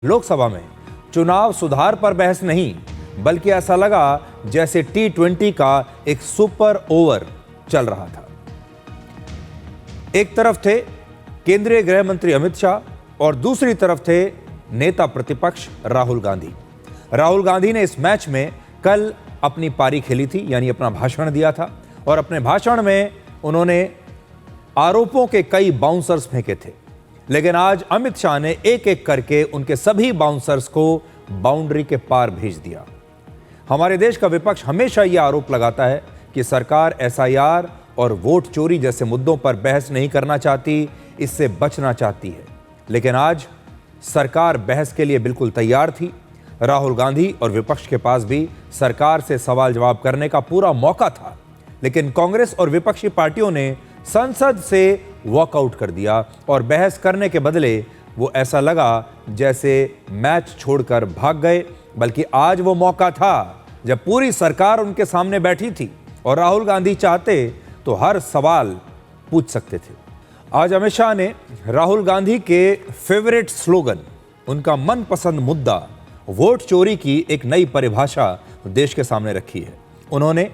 लोकसभा में चुनाव सुधार पर बहस नहीं, बल्कि ऐसा लगा जैसे T20 का एक सुपर ओवर चल रहा था। एक तरफ थे केंद्रीय गृह मंत्री अमित शाह और दूसरी तरफ थे नेता प्रतिपक्ष राहुल गांधी। राहुल गांधी ने इस मैच में कल अपनी पारी खेली थी, यानी अपना भाषण दिया था, और अपने भाषण में उन्होंने आरोपों के कई बाउंसर्स फेंके थे। लेकिन आज अमित शाह ने एक एक करके उनके सभी बाउंसर्स को बाउंड्री के पार भेज दिया। हमारे देश का विपक्ष हमेशा यह आरोप लगाता है कि सरकार SIR और वोट चोरी जैसे मुद्दों पर बहस नहीं करना चाहती, इससे बचना चाहती है। लेकिन आज सरकार बहस के लिए बिल्कुल तैयार थी। राहुल गांधी और विपक्ष के पास भी सरकार से सवाल जवाब करने का पूरा मौका था, लेकिन कांग्रेस और विपक्षी पार्टियों ने संसद से वॉकआउट कर दिया और बहस करने के बदले वो ऐसा लगा जैसे मैच छोड़कर भाग गए। बल्कि आज वो मौका था जब पूरी सरकार उनके सामने बैठी थी और राहुल गांधी चाहते तो हर सवाल पूछ सकते थे। आज अमित शाह ने राहुल गांधी के फेवरेट स्लोगन, उनका मनपसंद मुद्दा वोट चोरी की एक नई परिभाषा देश के सामने रखी है। उन्होंने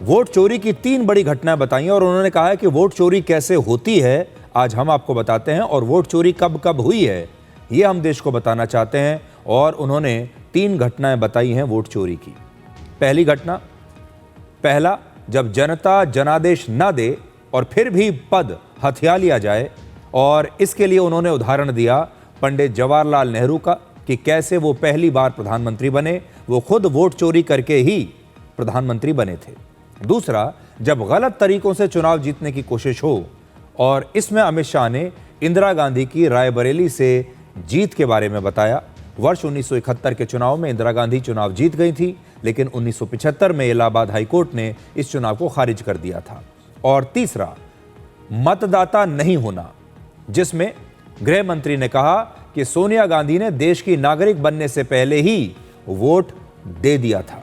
वोट चोरी की 3 बड़ी घटनाएं बताई और उन्होंने कहा है कि वोट चोरी कैसे होती है आज हम आपको बताते हैं, और वोट चोरी कब कब हुई है ये हम देश को बताना चाहते हैं। और उन्होंने 3 घटनाएं बताई हैं वोट चोरी की। पहली घटना, पहला, जब जनता जनादेश न दे और फिर भी पद हथिया लिया जाए, और इसके लिए उन्होंने उदाहरण दिया पंडित जवाहरलाल नेहरू का कि कैसे वो पहली बार प्रधानमंत्री बने, वो खुद वोट चोरी करके ही प्रधानमंत्री बने थे। दूसरा, जब गलत तरीकों से चुनाव जीतने की कोशिश हो, और इसमें अमित शाह ने इंदिरा गांधी की रायबरेली से जीत के बारे में बताया। वर्ष 1971 के चुनाव में इंदिरा गांधी चुनाव जीत गई थी, लेकिन 1975 में इलाहाबाद हाईकोर्ट ने इस चुनाव को खारिज कर दिया था। और तीसरा, मतदाता नहीं होना, जिसमें गृह मंत्री ने कहा कि सोनिया गांधी ने देश की नागरिक बनने से पहले ही वोट दे दिया था।